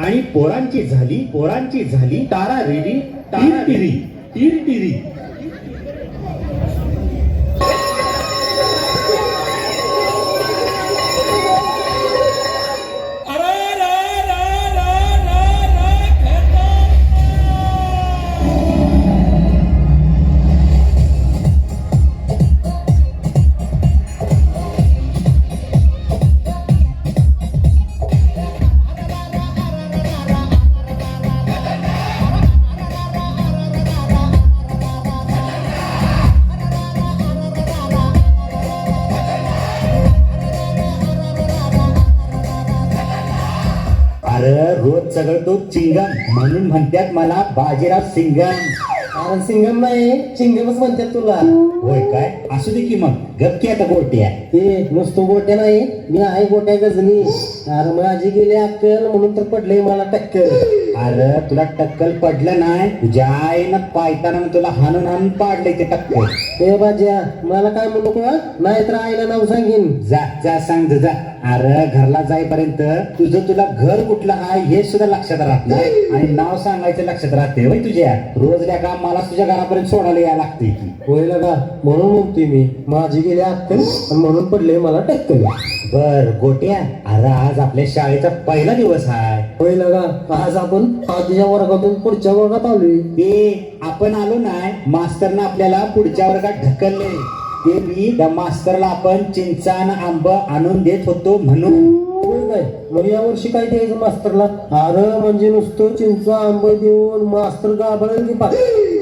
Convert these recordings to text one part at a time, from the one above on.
आणि पोरांची झाली तारा रेडी तारा टिरी टीर टिरी. रोज सगळं तो चिंगम म्हणून म्हणतात मला बाजीराव सिंगम. सिंगम नाही चिंगमच म्हणतात तुला. होय काय असू दे की मग गपकी आता गोट्या. हे नुसतं गोट्या नाही मी आहे गोट्या गजनी. अरे माझी गेली अक्कल म्हणून तर पडले मला टक्कल. अरे तुला टक्कल पडलं नाही तुझ्या आईनं पायताना तुला हाणून हाणून पाडले ते टक्कल. हे बाज्या मला काय म्हणू नको नाही तर आईला नाव सांगेन. जा जा सांग जा. अरे घरला जाईपर्यंत तुला घर कुठलं आहे हे सुद्धा लक्षात राहत नाही आणि नाव सांगायचं लक्षात राहते होय तुझ्या. रोज का मला तुझ्या घरापर्यंत सोडायला यायला लागते की. होय लगा म्हणून म्हणतोय मी माझी गेली अक्कल म्हणून पडले मला टक्कल. बर गोट्या अरे आज आपल्या शाळेचा पहिला दिवस आहे. होय लगा आज आपण आधीच्या वर्गातून पुढच्या वर्गात आलोय. ते आपण आलो नाही मास्तरनं आपल्याला पुढच्या वर्गात ढकलले. ते बी त्या मास्तरला आपण चिंचा आणि आंब आणून देत होतो म्हणून. काय मग या वर्षी काय द्यायचं मास्तरला. अरे म्हणजे नुसतं चिंचा आंब देऊन मास्तर गाभरेल की पाक.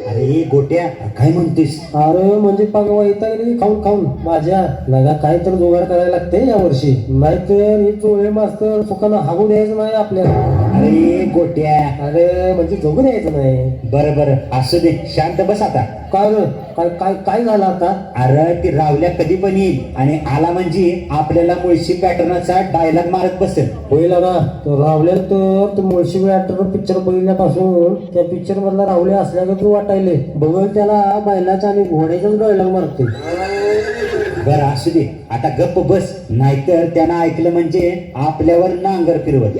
अरे गोट्या काय म्हणतेस. अरे म्हणजे पाग वैतागले खाऊन खाऊन माझ्या लगा काय तर जुगाड करायला लागते या वर्षी. नाहीतर हे चोळे मास्तर सुखानं हागू द्यायचं नाही आपल्याला. अरे गोट्या अरे म्हणजे जगू द्यायचं नाही. बरं बरं असू दे शांत बस आता. काय काय काय काय झालं आता. अरे ती रावल्या कधी पण येईल आणि आला म्हणजे आपल्याला मुळशी पॅटर्नचा डायलॉग मारत बसेल. होईल ना तो रावल्या तर मुळशी ॲक्टर पिक्चर बघितल्यापासून त्या पिक्चर मधला रावल्या असल्याचं तू वाटायले. बघल त्याला बैलाचा आणि घोड्याचाच डायलॉग मारते. बरं असू दे आता गप्प बस नाहीतर त्यानं ऐकलं म्हणजे आपल्यावर नांगर फिरवत.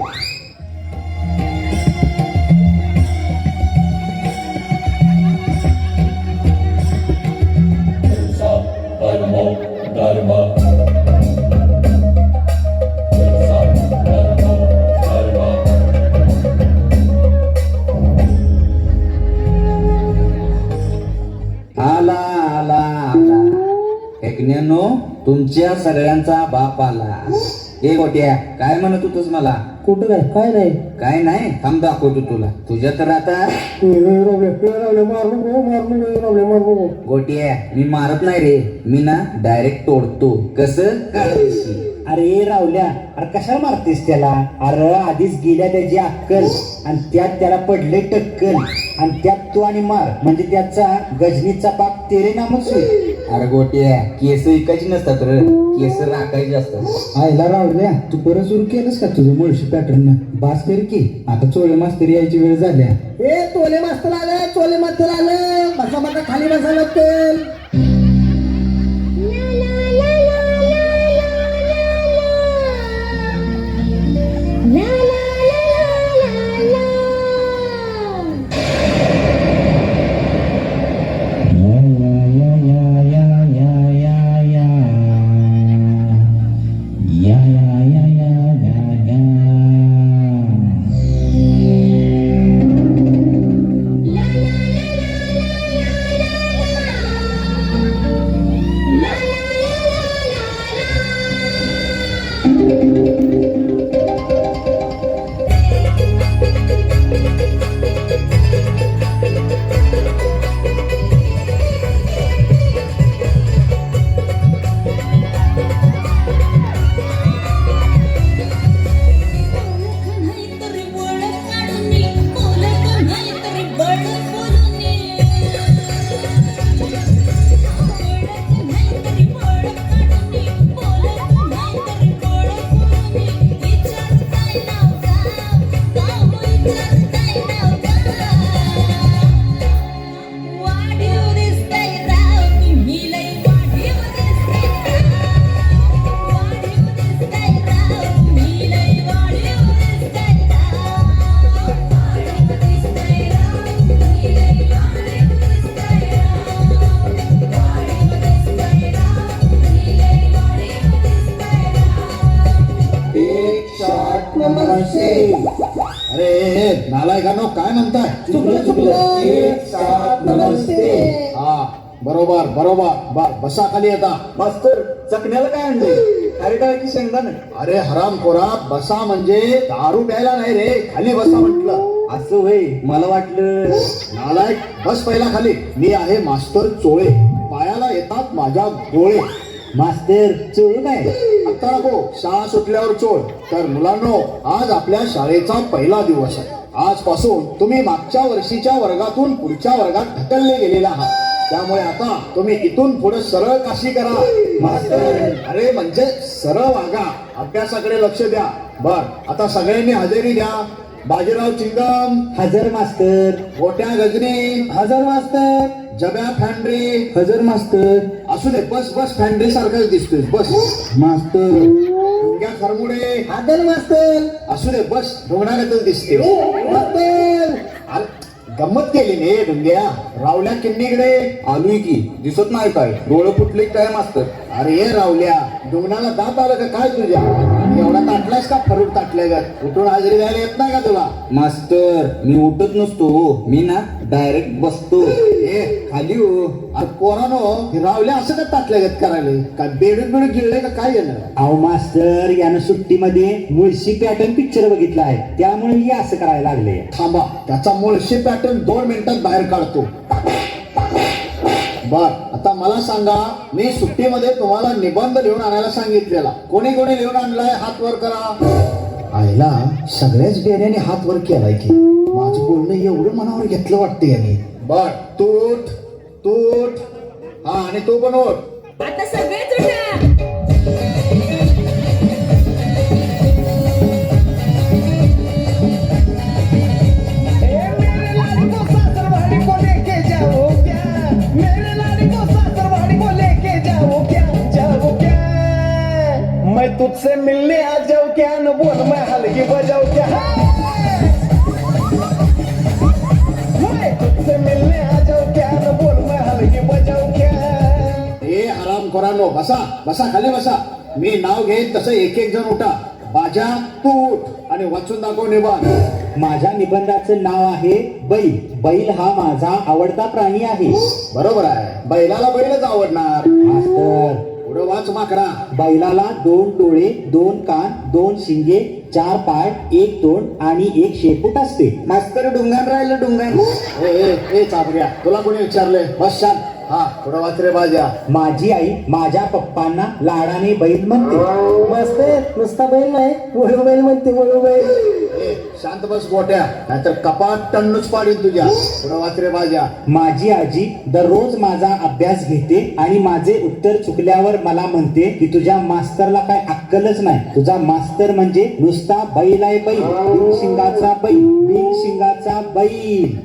तुमच्या सगळ्यांचा बाप आला. ए गोट्या काय म्हणत होतोस मला. कुठं काय काय नाही काय नाही थांब दाखवतो तुला. तुझ्या तर आता गोट्या मी मारत नाही रे मी ना डायरेक्ट तोडतो. कसं काढायची. अरे रावल्या अरे कशाला मारतेस त्याला. अरे आधीच गेल्या त्याची अक्कल आणि त्यात त्याला पडले टक्कल आणि त्यात तू आणि मार म्हणजे त्याचा गजनीचा पाप तेरे नामच होईल. अरे गोट्या केस विकायची नसतात रे केस राखायचे असतात. आईला रावल्या तू परत सुरू केलंस का तुझं मुळशी पॅटर्न. बास कर की आता चोळे मास्तर यायची वेळ झाल्या. ए चोले मास्तर आलं चोले मास्तर आलं. बसा बसा खाली बसा लागतील. नमस्ते. अरे नालायकांनो काय म्हणताय? चुकलं चुकलं. एक, सात, नमस्ते. हा बरोबर बरोबर. बर बसा खाली आता. मास्तर चकण्याला काय आणले? अरे काय की शेंगदाणे. अरे हरामखोरा, बसा म्हणजे दारू प्यायला नाही रे, खाली बसा म्हटलं. असं होय, मला वाटलं. नालायक, बस पहिला खाली. मी आहे मास्तर चोळे, पायाला येतात माझ्या गोळे. मास्तर चोळू काय? आता नको, शाळा सुटल्यावर चोळ. तर मुलांनो, आज आपल्या शाळेचा पहिला दिवस आहे. आजपासून तुम्ही मागच्या वर्षीच्या वर्गातून पुढच्या वर्गात ढकलले गेलेले आहात. त्यामुळे आता तुम्ही इथून पुढे सरळ काशी करा. मास्तर. अरे म्हणजे सरळ वागा, अभ्यासाकडे लक्ष द्या. बर, आता सगळ्यांनी हजेरी द्या. बाजीराव चिंगम, हजर मास्तर. गोट्या गजनी, हजर मास्तर. जब्या फॅन्ड्री. हजर मास्तर. असू दे, बस बस, फॅन्ड्री सारखंच दिसतोय, बस. मास्तर. डोंग्या खरमुडे. आदर मास्तर. असू दे, बस, ढोंगणागतच दिसते. मास्तर. अरे, गंमत केली ने डोंग्या. रावल्या किन्नीकडे. आलोय की, दिसत नाही काय? डोळं फुटले काय मास्तर? अरे रावल्या, डोंगणाला दात आलं का काय तुझ्या? एवढा ताटलास का फरूट ताटलाय का? उठून हाजरी द्यायला येत नाही का तुला? मास्तर मी उठत नसतो हो, मी ना डायरेक्ट बसतो. ए खाली हो. अरे पोरानो, हे रावल्या असं का ताटल्यागत करायला? काय बेडून बेडून गिळले का काय येणार? अहो मास्तर, यानं सुट्टीमध्ये मुळशी पॅटर्न पिक्चर बघितला आहे, त्यामुळे मी असं करायला लागले. थांबा, त्याचा मुळशी पॅटर्न 2 मिनिटात बाहेर काढतो. बर, आता मला सांगा, मी सुट्टीमध्ये तुम्हाला निबंध लिहून आणायला सांगितलेला. कोणी कोणी लिहून आणलाय? हात वर करा. आईला सगळ्याच बेऱ्याने हात वर केलाय की. माझं बोलणं एवढं मनावर घेतलं वाटतं यांनी. बर, तूट तूट. हा, आणि तू पण उठ. आता सगळेच उठा. मैं तुझसे मिलने आ जाऊं क्या, न बोल मैं हलगी बजाऊं क्या. मैं तुझसे मिलने आ जाऊं क्या, न बोल मैं हलगी बजाऊं क्या. ए आराम खोरानो, बसा बसा, खाली बसा. मी नाव घेईन तसं एक एक जण उठा. बाजा, तू उठ आणि वाचून दाखव निबंध. माझ्या निबंधाचं नाव आहे बैल. बैल हा माझा आवडता प्राणी आहे. बरोबर आहे, बैलाला बैलच आवडणार. मास्तर, पुढं वाच माकडा. बैलाला 2 डोळे, 2 कान, 2 शिंगे, 4 पाय, 1 तोंड आणि 1 शेपूट असते. मास्तर डुंगान राहिलं डुंगान. ए चापऱ्या, तुला कोणी विचारले? बस शांत. हा, पुढं वाच रे बाजा. माझी आई माझ्या पप्पांना लाडाने बैल म्हणते. मास्तर नुसता बैल नाही, वळू बैल म्हणते, वळू बैल. ए, शांत बस गोट्या, नाहीतर कपाट टन्नूच पाडीन तुझ्या. पुढं वाच रे बाजा. माझी आजी दररोज माझा अभ्यास घेते आणि माझे उत्तर चुकल्यावर मला म्हणते की तुझ्या मास्तरला काय अक्कलच नाही. तुझा मास्तर म्हणजे नुसता बैल आहे, बैल. बिन शिंगाचा बैल, बिन शिंगाचा बैल.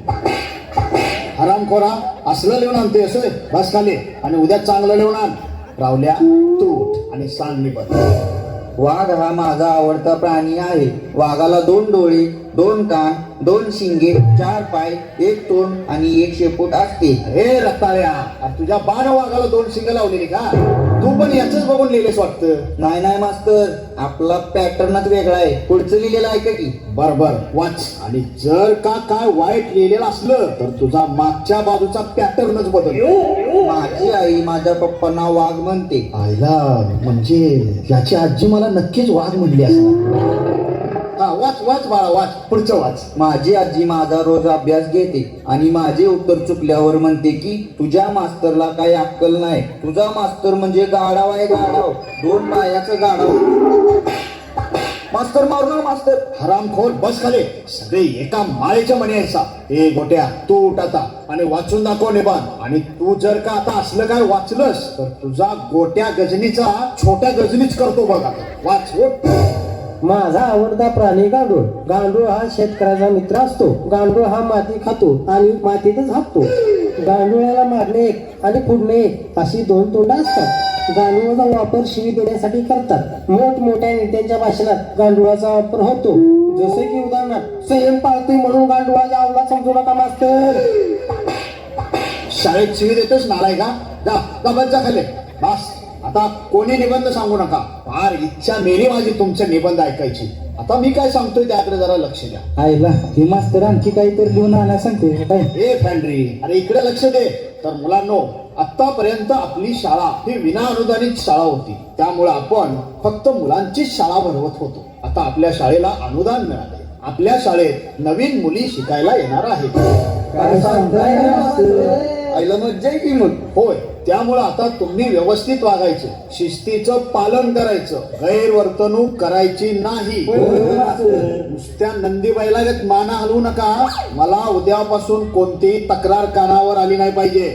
हरामखोरा, असलं लिहून आणते असं? बस खाली आणि उद्या चांगलं लिहून आण. रावल्या, तू उठ आणि सांग निबंध. वाघ हा माझा आवडता प्राणी आहे. वाघाला 2 डोळे, 2 कान, 2 शिंगे, 4 पाय, 1 तोंड आणि 1 शेपूट असते. हे रताळ्या, अरे तुझ्या 12 वाघाला 2 शिंग लावलेली का? तू पण याच बघून लिहिलेस वाटतं. नाही नाही मास्तर, आपला पॅटर्नच वेगळा आहे. पुढचं लिहिलेलं आहे का की? बरोबर, वाच. आणि जर का काय वाईट लिहिलेलं असलं तर तुझा मागच्या बाजूचा पॅटर्नच बदल. माझी आई माझ्या पप्पांना वाघ म्हणते. आईला, म्हणजे याची आजी मला नक्कीच वाघ म्हणली असणार. हा, वाच वाच बाळा, वाच, पुढचं वाच. माझी आजी माझा रोज अभ्यास घेते आणि माझे उत्तर चुकल्यावर म्हणते की तुझ्या मास्तरला काही अक्कल नाही. तुझा मास्तर म्हणजे गाढव आहे, गाढव. 2 पायाचं गाढव. मास्तर मारणार मास्तर. हरामखोर, बस खाली. सगळे एका माळेच्या मणी यायचा. ए गोट्या, तू उठ आता आणि वाचून दाखव निबंध. आणि तू जर का आता असलं काय वाचलंस तर तुझा गोट्या गजनीचा छोट्या गजनीच करतो बघा. वाच, उठ. माझा आवडता प्राणी गांडूळ. गांडूळ हा शेतकऱ्याचा मित्र असतो. गांडूळ हा माती खातो आणि मातीतच हाकतो. गांडुळाला मारणे एक आणि फोडणे एक अशी 2 तोंड असतात. गांडुळाचा वापर शिवी देण्यासाठी करतात. मोठमोठ्या नेत्यांच्या भाषणात गांडुळाचा वापर होतो. जसे की उदाहरणार्थ, संयम पाळते म्हणून गांडुळाच्या आवला समजू नका मास्तर. शाळेत शिवी देतोस नालाय का? जा बस, जा खाली. बस, आता कोणी निबंध सांगू नका. फार इच्छा मेली माझी तुमचे निबंध ऐकायची. आता मी काय सांगतोय त्याकडे जरा लक्ष द्या. आईला ही मास्तर आणखी काहीतरी लिहून आणायला सांगते काय? ए फॅन्ड्री, अरे इकडे लक्ष दे. तर मुलांनो, आतापर्यंत आपली शाळा ही विना अनुदानित शाळा होती. त्यामुळे आपण फक्त मुलांचीच शाळा भरवत होतो. आता आपल्या शाळेला अनुदान मिळाले. आपल्या शाळेत नवीन मुली शिकायला येणार आहेत. काय सांगताय मास्तर? आईला मज्जा आहे की मग. होय, त्यामुळे आता तुम्ही व्यवस्थित वागायचं, शिस्तीचं पालन करायचं, गैरवर्तणूक करायची नाही. नुसत्या नंदीबाईला माना हलवू नका. मला उद्यापासून कोणतीही तक्रार कानावर आली नाही पाहिजे.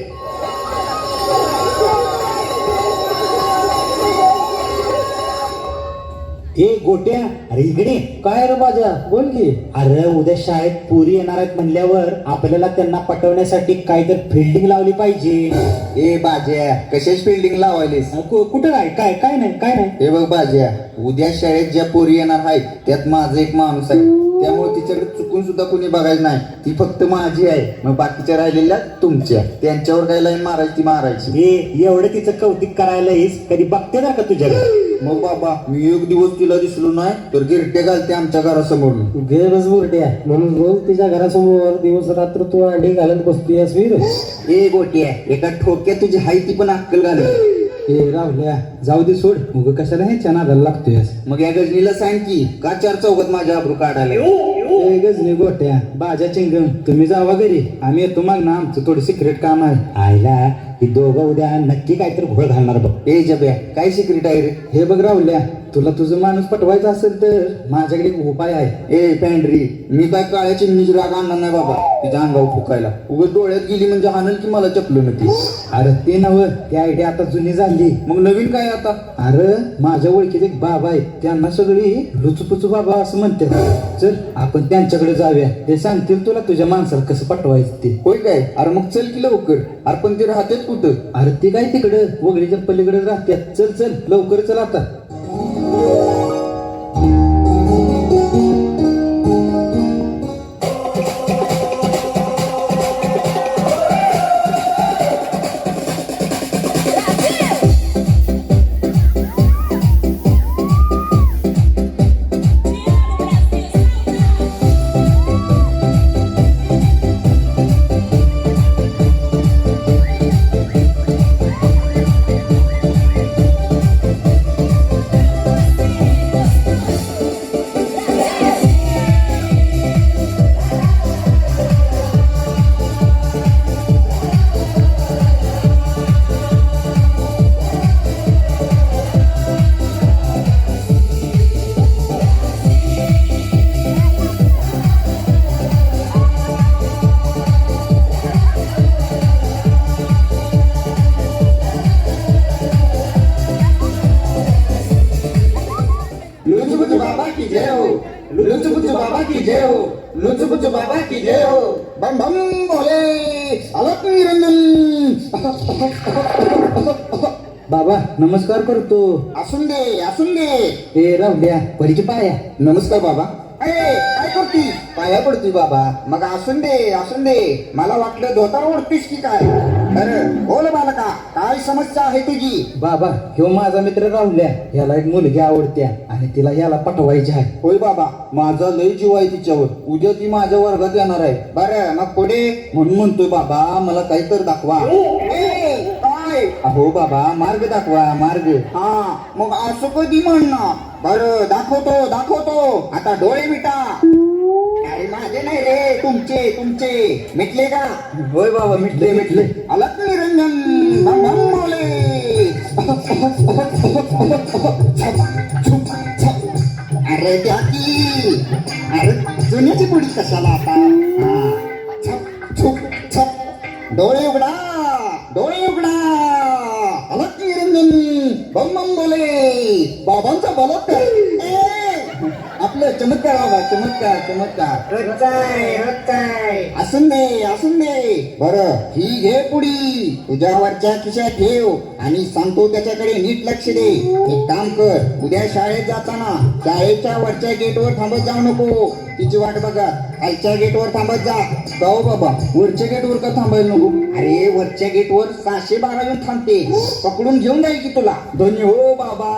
ए गोट्या, अरे इकडे. काय रे बाजा, बोल की. अरे उद्या शाळेत पोरी येणार आहेत म्हणल्यावर आपल्याला त्यांना पटवण्यासाठी काहीतरी फिल्डिंग लावली पाहिजे. ए बाज्या, कशाच फिल्डिंग लावायलीस? कुठं काय काय काय नाही काय नाही. हे बघ बाज्या, उद्या शाळेत ज्या पोरी येणार आहेत त्यात माझा एक माणूस आहे. त्यामुळे तिच्याकडे चुकून सुद्धा कोणी बघायचं नाही. ती फक्त माझी आहे. मग बाकीच्या राहिलेल्या तुमच्या. त्यांच्यावर काय लाईन मारायची ती मारायची. हे एवढं तिचं कौतिक करायला येस कधी बघते ना का तुझ्याकडे? मग बाबा, मी एक दिवस तिला दिसलो नाही तर गिरटे घालते आमच्या घरासमोर. घे बस बुरट्या, म्हणून रोज तिच्या घरासमोर दिवस रात्र तू अंडी घालत बसतोयस वीर. ए गोट्या, एका ठोक्यात तुझी हाय ती पण अक्कल घालत. हे राहुल्या, जाऊ दे सोड. उग कशाला हे नादाला लागतोयस? मग या गजनीला सांग की का चार चौकात माझ्या आबरू काढायला. ए गजनी गोट्या, बाजा चिंगम, तुम्ही जावा घरी. आम्ही येतो मग ना, आमचं थोडं सिक्रेट काम आहे. आयला ही दोघं उद्या नक्की काहीतरी घोळ घालणार बघ. ए जब्या, काय सिक्रेट आहे रे? हे बघ राहुल्या, तुला तुझं माणूस पटवायचा असेल तर माझ्याकडे एक उपाय आहे. ए पॅन्ड्री, मी काय काळ्याची नीज राग आणणार नाही बाबा तिच्या अंगावर फुकायला. उगाच डोळ्यात गेली म्हणजे हाणल की मला चपलं नक्की. अरे ते नव, ती आयडिया आता जुनी झाली. मग नवीन काय आता? अरे माझ्या ओळखीत एक बाबा आहे, त्यांना सगळी लुचुपुचू बाबा असं म्हणतात. चल आपण त्यांच्याकडे जाऊया, ते सांगतील तुला तुझ्या माणसाला कसं पटवायचं ते. होय काय? अरे मग चल की लवकर. अरे पण ते राहतेच कुठं? अरे ते काय तिकडं वगळीच्या पलीकडे राहतात. चल चल लवकर चल आता. लुचुपुचु बाबा की जय हो, लुचुपुचु बाबा की जय हो, लुचुपुचु बाबा की जय हो. बम बम भोले, अलग निरंजन. बाबा नमस्कार करतो. असून दे असून दे. हे राहुल्या, पडीची पाया. नमस्कार बाबा. अरे काय करती? पाया पडतोय बाबा. मग असून दे. मला वाटलं धोतर ओढतीस की काय. अरे बोल बालका, काय समस्या आहे तुझी? बाबा ह्यो माझा मित्र राहुल्या, याला एक मुलगी आवडत्या आणि तिला याला पटवायची आहे. होय बाबा, माझा लय जीव आहे तिच्यावर. उद्या ती माझ्या वर्गात येणार आहे. बरं मग पुढे. म्हणून म्हणतोय बाबा, मला काही तर दाखवा. ए, काय? अहो बाबा, मार्ग दाखवा, मार्ग. हा मग असं कधी म्हणणार? बरं दाखवतो. आता डोळे मिटा. अरे माझे नाही रे, तुमचे मिटले का? होय बाबा, मिटले. अलग निरंजन. बम बम भोले. अरे द्या की. अरे जुन्याची पुढी कशाला आता? हा. छप. डोळे उघडा. अलग निरंजन. बम बम भोले. बाबांचा बलात्कार. आपलं चमत्कार बाबा, चमत्कार. असून दे. बरं ही घे पुढी, तुझ्या वरच्या खिशात ठेव आणि सांगतो त्याच्याकडे नीट लक्ष दे. एक काम कर, उद्या शाळेत जाताना शाळेच्या वरच्या गेटवर थांबत जाऊ नको. तिची वाट बघा. खालच्या गेटवर थांबत जा. जाऊ बाबा, वरच्या गेटवर का थांबायला नको? अरे वरच्या गेटवर 612 येऊन थांबते. पकडून घेऊन जाईल की तुला. धन्य हो बाबा.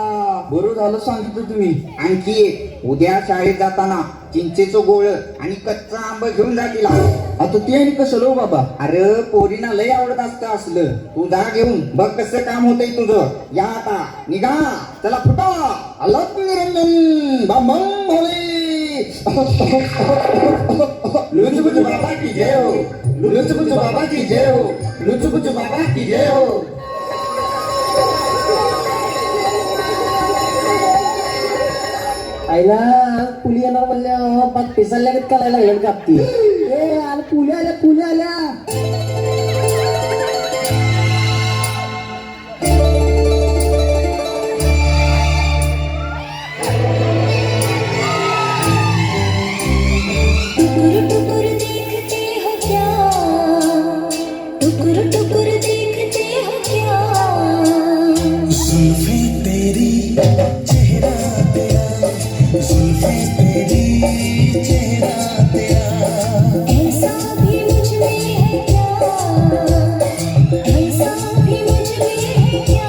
बरं झालं सांगितलं तुम्ही. आणखी एक, उद्या शाळेत जाताना चिंचेचं गोळ आणि कच्चा आंबा घेऊन जा तिला. आता ते आणि कसं लो बाबा? अरे पोरीना लय आवडत असतं असलं. तू जा घेऊन बघ कसं काम होतंय तुझं. या आता निघा, चला फुटा. अलग निरंजन बाबम भोले. लुचबुच बाबा की जय हो, लुचबुच बाबा की जय हो, लुचबुच बाबा की जय हो. आईला पुली येणार म्हणल्या पाच पिसाल्या करायला लागलं कापती. ए आणि पुल्या आल्या, पुल्या आल्या. टुकुर टुकुर देखते हो क्या, टुकुर टुकुर देखते हो क्या, जुल्फे तेरी चेहरा तेरा, जुल्फे तेरी चेहरा तेरा, ऐसा भी मुझ में है क्या, ऐसा भी मुझ में है क्या,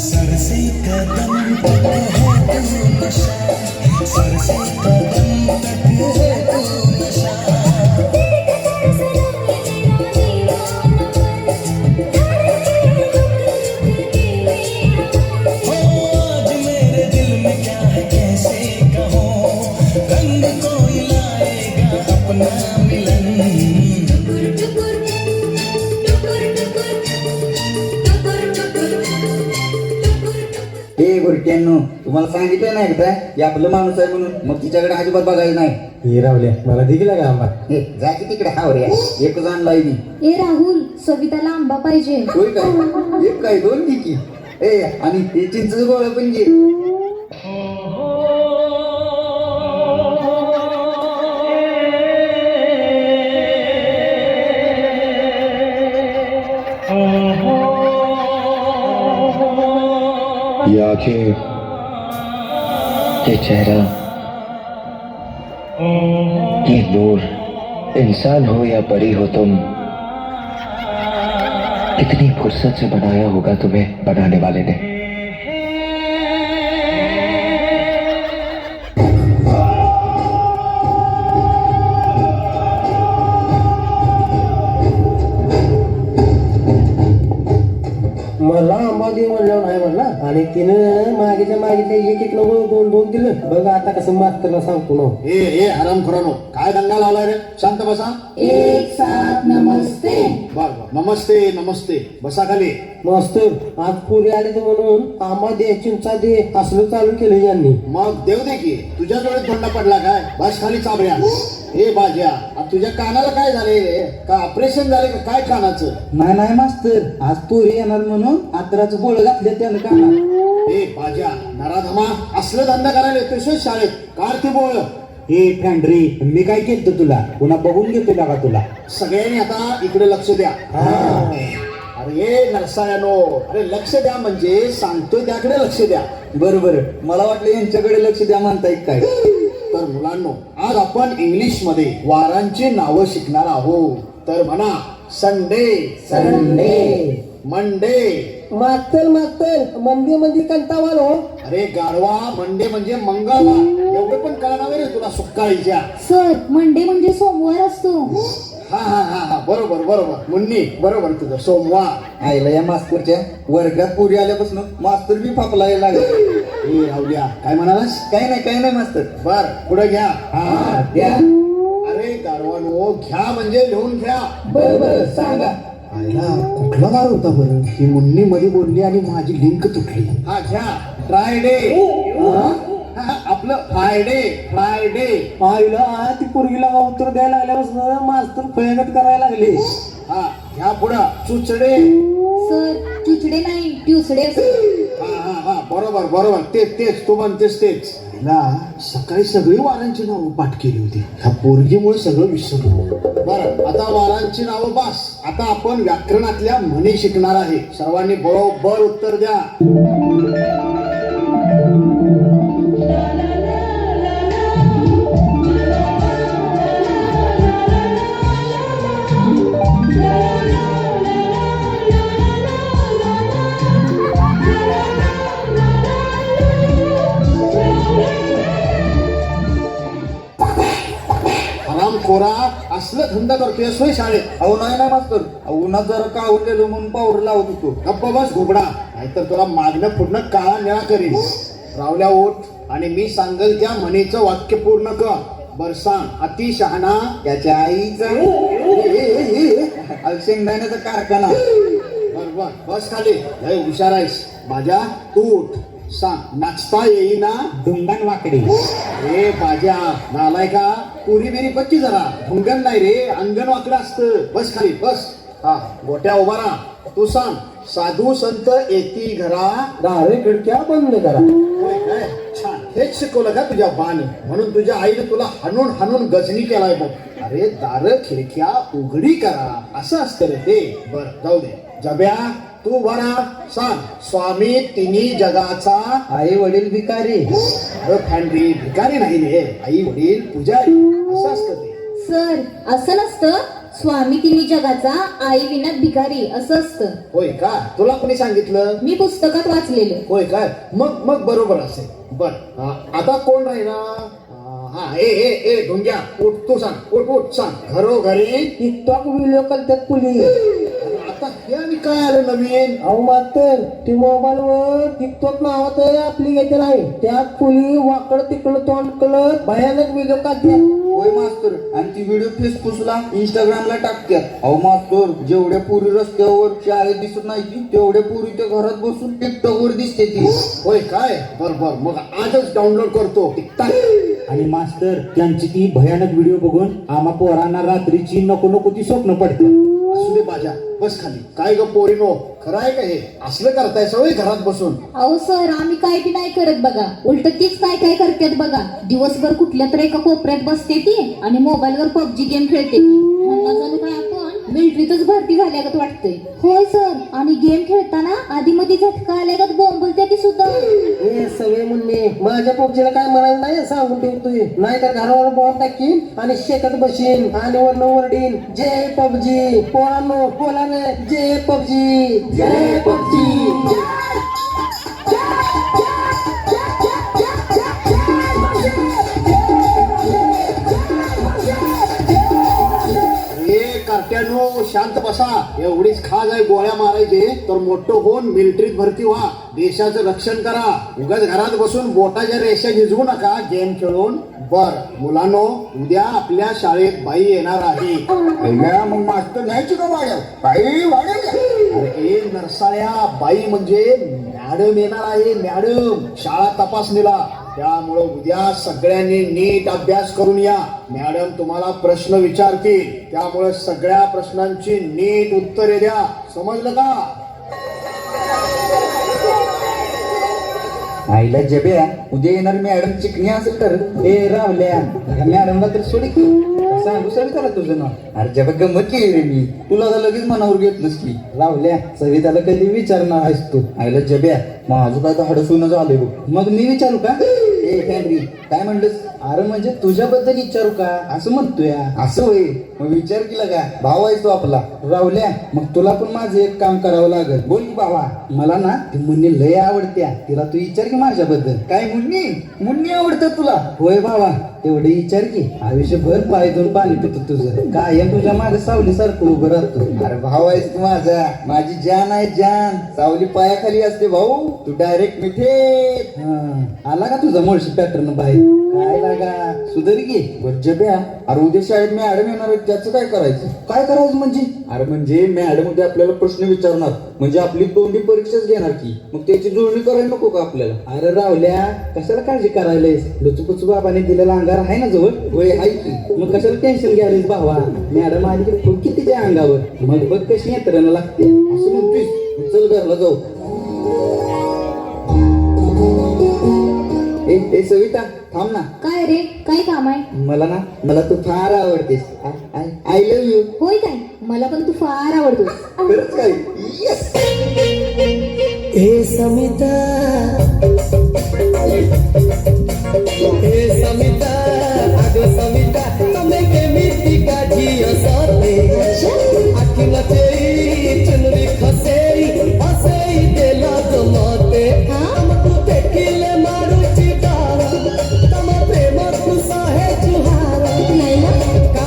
सर से कदम तक है तू नशा, सर से कदम तक है तू नशा. तेरे कदर सनम ये तेरा दीवाना मन, धड़के रुक रुक के मेरा मन. हो आज मेरे दिल में क्या है कैसे कहूँ, रंग कोई लाएगा अपना मिलन. टुकुर टुकुर टुकुर टुकुर टुकुर टुकुर टुकुर. हे गोरट्यांनो, तुम्हाला सांगितलं नाही का की आपलं माणूस आहे म्हणून? मग तिच्याकडे अजिबात बघायचं नाही. हे रावल्या मला दिला का आंबा? हे जा की तिकडे हावर या. एकच आणलाय मी. ए राहुल, सविताला आंबा पाहिजे. होय काय? एक काय दोन घे की. ए आणि ते चिंच गोळा पण घे. ये आंखें, ये चेहरा, ये नूर, इंसान हो या परी हो तुम, कितनी फुर्सत से बनाया होगा तुम्हें बनाने वाले ने. मला आंबा दे म्हणलं नाही म्हणला आणि तिनं मागितल्या एक एक नवं दोन दोन दिलं. बघ आता कसं मास्तरला सांगतो ना. ए आराम खरानो, काय दंगा लावलाय रे? शांत बसा. एक साथ नमस्ते. बर नमस्ते नमस्ते, बसा खाली. मास्तर आज पुरी आले तर म्हणून आंबा दे चिंचा दे असलं चालू केलं यांनी. मग देव दे की, तुझ्या डोळ्यात थंड पडला काय? बस खाली चाबड्या. हे बाज्या, आता तुझ्या कानाला काय झाले? का ऑपरेशन झाले का काय कानाचं? नाही नाही मास्तर, आज पोरी येणार म्हणून आतराचं गोळ घातले त्यानं कानात. हे बाज्या, नराधमा, असलं धंदा करायला येतोय शाळेत? कार ते बोळ. हे फॅन्ड्री, मी काय केलं तुला? पुन्हा बघून घेतो का तुला? सगळ्यांनी आता इकडे लक्ष द्या. अरे नरसाळ्यानो, अरे लक्ष द्या म्हणजे सांगतोय त्याकडे लक्ष द्या. बरोबर, मला वाटलं यांच्याकडे लक्ष द्या म्हणताय काय. तर मुलांनो, आज आपण इंग्लिश मध्ये वारांची नावं शिकणार आहोत. तर म्हणा संडे, संडे, मंडे. मास्तर मंदी मंदी कंटावाल हो. अरे गाढवा, मंडे म्हणजे मंगळवार. एवढं पण कळणार रे तुला सुक्काळीच्या. सर, मंडे म्हणजे सोमवार असतो. हा बरोबर मुन्नी, बरोबर तुझं, सोमवार. आईला या मास्तरच्या वर्गात पोरी आल्यापासून मास्तर बी फापलायला लागले. ए राहुल्या, काय म्हणालास? काही नाही मास्तर. बर पुढे घ्या. हा द्या. अरे गाढवानो, घ्या म्हणजे लिहून घ्या. बरोबर सांगा. आईला कुठला वार होता बरं? ही मुन्नी मध्ये बोलली आणि माझी लिंक तुटली. हा घ्या, फ्रायडे. आपलं फ्रायडे. आईला ती पोरगीला उत्तर द्यायला लागल्यापासून मास्तर फळगत करायला लागले. हा घ्या पुढं, चुचडे. सर, तुचडे नाही, ट्युसडे असतो. हा बरोबर तेच तू म्हणतेस तेच. ना सकाळी सगळी वारांची नावं पाठ केली होती. ह्या पोरगीमुळे सगळं विसरलो. बरं, आता वारांची नावं बास. आता आपण व्याकरणातल्या म्हणी शिकणार आहे. सर्वांनी बरोबर उत्तर द्या. कोरा असलं धंदा करतोय सोय शाळेत. अहो नाही मास्तर, उन्हात जरा कावलेलो म्हणून पावडर लावत होतो. गप्प बस घुबडा, नाहीतर तुला मागणं पुढणं काळा निळा करीन. रावल्या उठ आणि मी सांगल त्या म्हणीचं वाक्य पूर्ण कर. बर सांग. अति शहाणा त्याच्या आईचा शेंगदाण्याचा कारखाना. बर बर बस खाली. लय हुशार आहेस माझ्या. तू उठ सांग. नाचता येईना डुंगण वाकडी. रे बाजा नालाय का. पुरी बिरी पच्ची जरा. भुंगण नाही रे, अंगण वाकडं असतं. बस खाली बस. हा गोट्या उभा राहा. तू सांग. साधू संत येती घरा. दारे खिडक्या बंद करा. होय काय छान. हेच शिकवलं का तुझ्या बाने. म्हणून तुझ्या आईने तुला हाणून हाणून गजनी केलाय बघ. अरे दार खिडक्या उघडी करा असं असतं रे ते. बर जाऊ दे. जब्या तू बरा सांग. स्वामी तिन्ही जगाचा. आई वडील भिकारी. अरे फॅन्ड्री भिकारी नाही रे. आई वडील पुजारी असं असतं ते. सर असं नसतं. स्वामी तिन्ही जगाचा, आई विना भिकारी असं असतं. होय का. तुला कोणी सांगितलं. मी पुस्तकात वाचलेलं. होय काय. मग मग बरोबर असेल. बर आता कोण राहिला. हा ए ए ए ढोंग्या उठ. तू सांग. उठ उठ सांग. घरोघरी टिकटॉक व्हिडिओ करतात कुली. आता हे आणि काय आलं नवीन. अहो मास्तर, ती मोबाईल वर टिकटॉक नावाचं ऍप्लिकेशन आहे. त्यात कुली वाकड तिकडं तोंड कलत भयानक व्हिडिओ काढतात. होय मास्तर, आणि ती व्हिडिओ फेसबुकला इंस्टाग्रामला टाकतात. अहो मास्तर, जेवढ्या पुरी रस्त्यावर शाळेत दिसत नाही ती, तेवढ्या पुरी त्या घरात बसून टिकटॉक वर दिसते ती. होय काय. बर बर मग आजच डाउनलोड करतो टिकटॉक. आणि मास्तर त्यांची ती भयानक व्हिडिओ बघून आम्हा पोरांना रात्रीची नको नको ती स्वप्न पडतात. असू दे बाजा. बस खाली. काय ग पोरीनो, खरं आहे का हे. असलं करताय सवय घरात बसून. अहो सर आम्ही काय बी नाही करत बघा. उलट तीच काय काय करतात बघा. दिवसभर कुठल्या तरी एका कोपऱ्यात बसते ती आणि मोबाईलवर पबजी गेम खेळते ती. म्हणलं जणू काय आपण मिलिटरीतच भरती झाल्यागत वाटतंय. होय सर. आणि गेम खेळताना आधी मध्ये झटका आल्यागत बोंबलते ती सुद्धा. हे सगळे म्हणणे माझ्या पबजीला काय म्हणायला नाही सांगून ठेवतोय. नाही तर घरावर बॉम्ब टाकीन आणि शेकत बसीन आणि वरनं वरडीन जय पबजी. पोरांनो बोला ना जय पबजी. जय पबजी. कार्ट्यानो शांत बसा. एवढीच खाज आहे गोळ्या मारायचे तर मोठं होऊन मिलिटरीत भरती व्हा. देशाचं रक्षण करा. उगाच घरात बसून बोटाच्या रेषा झिजवू नका गेम खेळून. बर मुलांनो, उद्या आपल्या शाळेत बाई येणार आहे. मग मास्तर न्यायची का वाड्याव. बाई वाड्याव. अरे नरसाळ्या, बाई म्हणजे मॅडम येणार आहे. मॅडम शाळा तपासणीला. त्यामुळं उद्या सगळ्यांनी नीट अभ्यास करून या. मॅडम तुम्हाला प्रश्न विचारतील. त्यामुळे सगळ्या प्रश्नांची नीट उत्तरे द्या. समजलं का. आईला जब्या, उद्या येणार मॅडम चिकणी असेल तर. ए रावल्या, मॅडमला तर सोडी सांगू सर त्याला तुझं नाव. अरे जबा गंमत केली रे मी. तुला तर लगेच मनावर घेतलंस की. रावल्या, सविताला कधी विचारणार आहेस तू. आईला जब्या, माझं काय तर हडसून झालंय बघ. मग मी विचारू का. ए फॅन्ड्री, काय म्हणलंस. अरे म्हणजे तुझ्याबद्दल विचारू का असं म्हणतोय. असं होय. मग विचार केला का. भाव आहेस तो आपला. रावल्या, मग तुला पण माझं एक काम करावं लागेल. बोल की बाबा. मला ना ती मुन्नी लय आवडत्या. तिला तू विचार की माझ्याबद्दल. काय मुन्नी. मुन्नी आवडतं तुला. होय बाबा, तेवढे विचार की. आयुष्यभर पाय धुवून पाणी पितो तुझं. कायम तुझ्या माझ्या सावलीसारखं उभं राहतो. अरे भाऊ आहेस तू माझा. माझी जान आहे जान. सावली पायाखाली असते भाऊ. तू डायरेक्ट मिठे. आला का तुझा मुळशी पॅटर्न बाहेर. काय लागा सुधर घे. जब्या, अरे उद्या शाळेत मॅडम येणार आहेत. त्याचं काय करायचं. काय करायचं म्हणजे. अरे म्हणजे मॅडम उद्या आपल्याला प्रश्न विचारणार. म्हणजे आपली तोंडी परीक्षाच घेणार की. मग त्याची जुळणी करायला नको का आपल्याला. अरे रावल्या, कशाला काळजी करायलायस. लुचुपुचू बाबाने दिलेला अंगार आहे ना जवळ. होय आहे की. मग कशाला टेन्शन घ्यायलास भावा. मॅडम आली की खूप किती त्या अंगावर. मग बघ कशी यंत्रणा लागते. असं म्हणतोस. चल घरला जाऊ. ए सविता, थांब ना. काय रे, काय काम आहे. मला तू फार आवडतेस. I love you. होय काय. मला पण तू फार आवडतोस. खरंच काय. येस. ए समिता, ए समिता, अगं समिता, तमे केमिति काढी असते. आखिला तेरी चुनरी खसेरी असेई देला जमते. तू देखिले मारुची दार, तम प्रेम खुसा है जुहार. नाही ना. का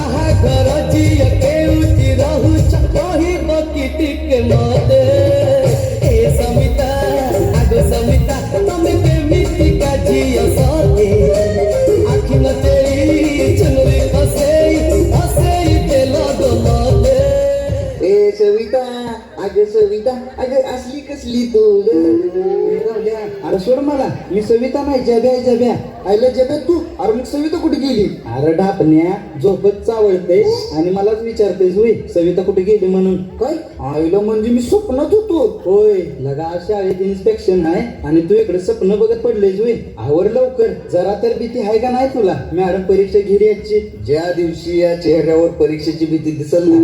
अगं सविता, अगं असली कसली तू रावल्या, अरे सोड मला, मी सविता नाही जब्या जब्या. आईला जब्या तू, अरे मग सविता कुठे गेली? अरे ढापण्या झोपत चावळते आणि मलाच विचारतेस होय सविता कुठे गेली म्हणून. काय आईला, म्हणजे मी स्वप्नात होतो. होय लगा शाळेत इन्स्पेक्शन आहे आणि तू इकडे स्वप्न बघत पडलेस होय. आवर लवकर, जरा तर भीती आहे का नाही तुला? मॅडम परीक्षा घेरी याची. ज्या दिवशी या चेहऱ्यावर परीक्षेची भीती दिसल ना,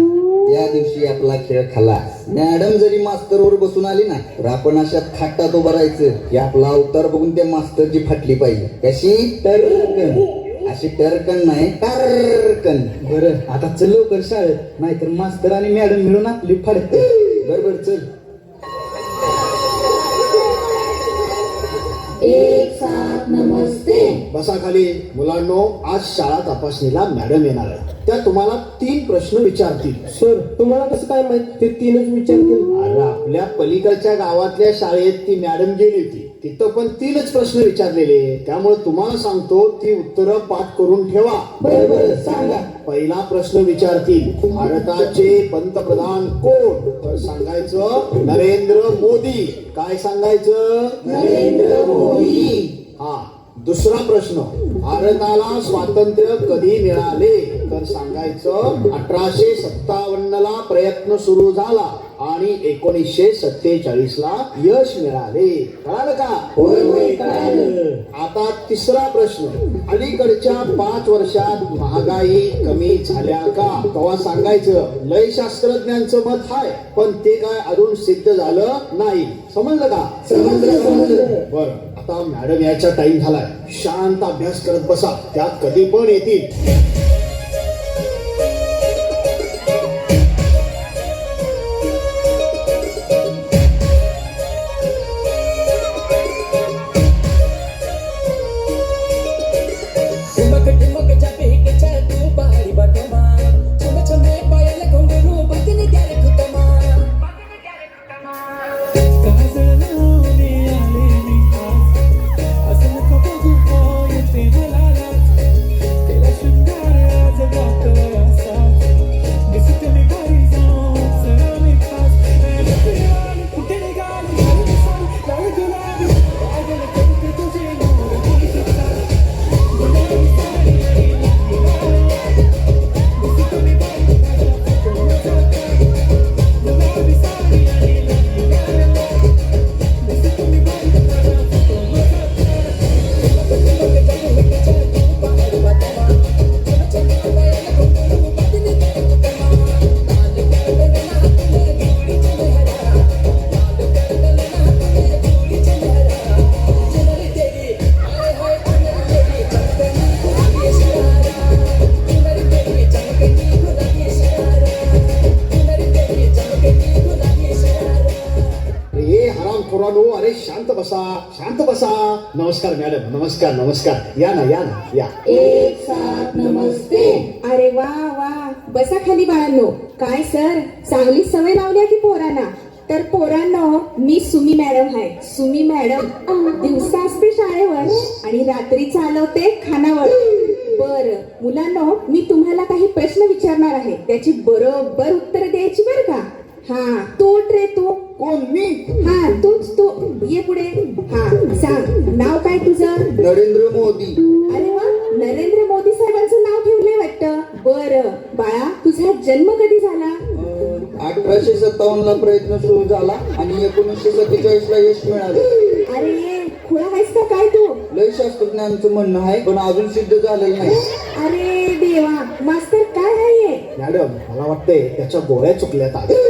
त्या दिवशी आपला खेळ खलास. मॅडम जरी मास्तरवर बसून आली ना, तर आपण अशा थाटात उभं राहायचं की आपला अवतार बघून त्या मास्तरची फाटली पाहिजे. कशी? टर्कन. अशी टर्कन नाही, टर्कन. बरं आता चल लवकर शाळेत, नाहीतर मास्तर आणि मॅडम मिळून आपली फाडते. बरोबर, चल. एक साथ नमस्ते. बसा खाली. मुलांनो, आज शाळा तपासणीला मॅडम येणार आहे. त्या तुम्हाला 3 प्रश्न विचारतील. सर तुम्हाला कसं काय माहित ते 3च विचारतील? अरे आपल्या पलीकडच्या गावातल्या शाळेत ती मॅडम गेली होती, तिथं पण 3च प्रश्न विचारलेले. त्यामुळे तुम्हाला सांगतो, ती उत्तरं पाठ करून ठेवा. बरोबर सांगा. पहिला प्रश्न विचारतील, भारताचे पंतप्रधान कोण? तर सांगायचं नरेंद्र मोदी. काय सांगायचं? नरेंद्र मोदी. हा. दुसरा प्रश्न, भारताला स्वातंत्र्य कधी मिळाले? तर सांगायचं 1857 ला प्रयत्न सुरू झाला आणि 1947 ला यश मिळाले. कळालं का? होय होय कळालं. आता तिसरा प्रश्न, अलीकडच्या 5 वर्षात महागाई कमी झाल्या का? तेव्हा सांगायचं लय शास्त्रज्ञांचं मत आहे, पण ते काय अजून सिद्ध झालं नाही. समजलं का? समजलं. बरं, आता मॅडम यायचा टाइम झालाय. शांत अभ्यास करत बसा, त्यात कधी पण येतील. अरे शांत बसा, शांत बसा. नमस्कार मॅडम, नमस्कार नमस्कार. या ना या ना या. एक साथ नमस्ते. अरे वा वा, बसा खाली बाळांनो. काय सर, चांगली सवय लावली की पोरांना. तर पोरांनो, मी सुमी मॅडम आहे. सुमी मॅडम दिवसा असते शाळेवर आणि रात्री चालवते खानावर. बर मुलांनो, मी तुम्हाला काही प्रश्न विचारणार आहे, त्याची बरोबर उत्तर द्यायची बरं का. हा, तू उठ रे तू. कोण? मी? हा तूच तू, ये पुढे. हा सांग, नाव काय तुझं? नरेंद्र मोदी. अरे वा, नरेंद्र मोदी साहेबांचं नाव ठेवलंय वाटतं. बरं बाळा, तुझा जन्म कधी झाला? 1857 ला प्रयत्न सुरू झाला आणि 1947 ला यश मिळाले. अरे खुळा आहेस का काय तू? लय शास्त्रज्ञांचं म्हणणं आहे, पण अजून सिद्ध झालेलं नाही. अरे देवा, मास्तर काय आहे? मॅडम, मला वाटतंय त्याच्या गोळ्या चुकल्यात आहे.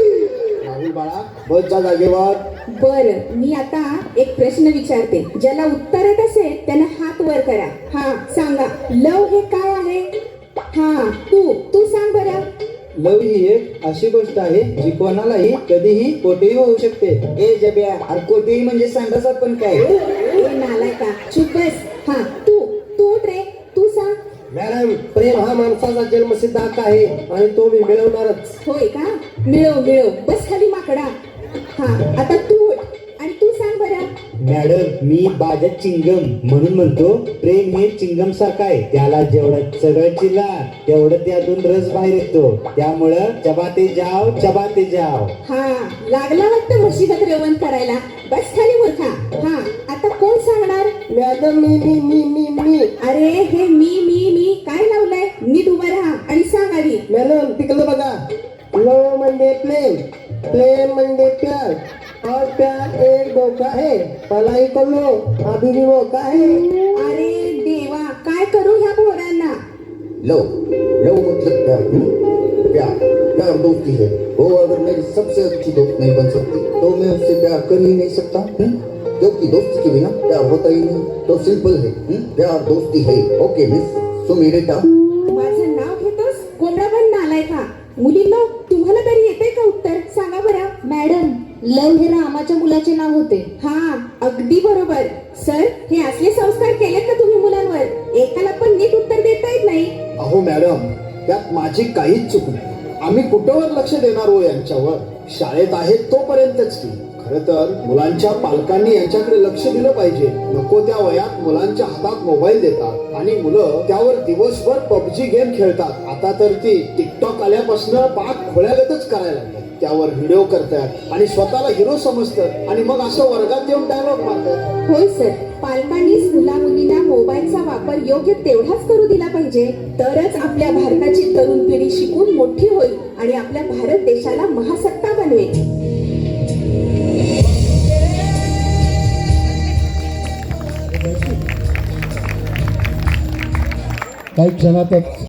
राहुल बाळा, बस जा जागेवर. बर, मी आता एक प्रश्न विचारते. ज्याला उत्तर येत असेल त्यानं हात वर करा. हा सांगा, लव हे काय आहे? हा तू सांग बरं. लव ही एक अशी गोष्ट आहे जी कोणालाही कधीही कोठेही होऊ शकते. ए जब्या, अरे कोठेही म्हणजे संडासात पण काय? ए नालायका, चुप बस. हा तू उठ रे, तू सांग. मॅडम, प्रेम हा माणसाचा जन्मसिद्ध हक्क आहे आणि तो मी मिळवणारच. होय का? मिळव, बस खाली माकडा. हा आता तू उठ आणि तू सांग बरं. मॅडम मी बाजा चिंगम म्हणून म्हणतो प्रेम हे चिंगम सारखं आहे, त्याला जेवढं सगळं चिला तेवढं त्यातून रस बाहेर येतो, त्यामुळं चबाते जाव. हा लागला वाटतं म्हशीगत रेवण करायला. बस खाली मूर्खा. हा आता कोण सांगणार? मॅडम मी अरे हे मी काय लावलंय? नीट उभं राहा आणि सांग आधी. मॅडम तिकडं बघा. लो म्हणजे प्लेन, प्लेन म्हणजे प्यार, और प्यार एक धोका है, पलाई को लो अभी भी मौका है. अरे देवा काय करू ह्या पोरांना? लो मतलब प्यार दोस्ती है. वो अगर मेरी सबसे अच्छी दोस्त नहीं बन सकती तो मैं उससे प्यार कर ही नहीं सकता. क्योंकि दोस्ती के बिना प्यार होता ही नहीं. तो सिंपल है. प्यार दोस्ती है. ओके मिस सुमीरेटा. माझं नाव घेतोस? कोंबडा पण नालाय का? मुलींनो तुम्हाला तरी येतंय का उत्तर? सांगा बरं. मॅडम लव हे रामाच्या मुलाचे नाव होते. हा अगदी बरोबर. सर हे असले संस्कार केलेत का तुम्ही मुलांवर? एकाला पण नीट उत्तर देता येत नाही. अहो मॅडम त्यात माझी काहीच चूक नाही. आम्ही कुठवर लक्ष देणार हो यांच्यावर? शाळेत आहेत तोपर्यंतच की. खरं तर मुलांच्या पालकांनी यांच्याकडे लक्ष दिलं पाहिजे. नको त्या वयात मुलांच्या हातात मोबाईल देतात आणि मुलं त्यावर दिवसभर पबजी गेम खेळतात. आता तर ती टिकटॉक आल्यापासून पाक खोळ्यागतच करायला लागले. त्यावर व्हिडिओ करतात आणि स्वतःला हिरो समजतात आणि मग असं वर्गात येऊन डायलॉग मारतात. होय सर, पालकांनीच मुला मुलींना मोबाईलचा वापर योग्य तेवढाच करू दिला पाहिजे. तरच आपल्या भारताची तरुण पिढी शिकून मोठी होईल आणि आपल्या भारत देशाला महासत्ता बनवेल. काही क्षणातच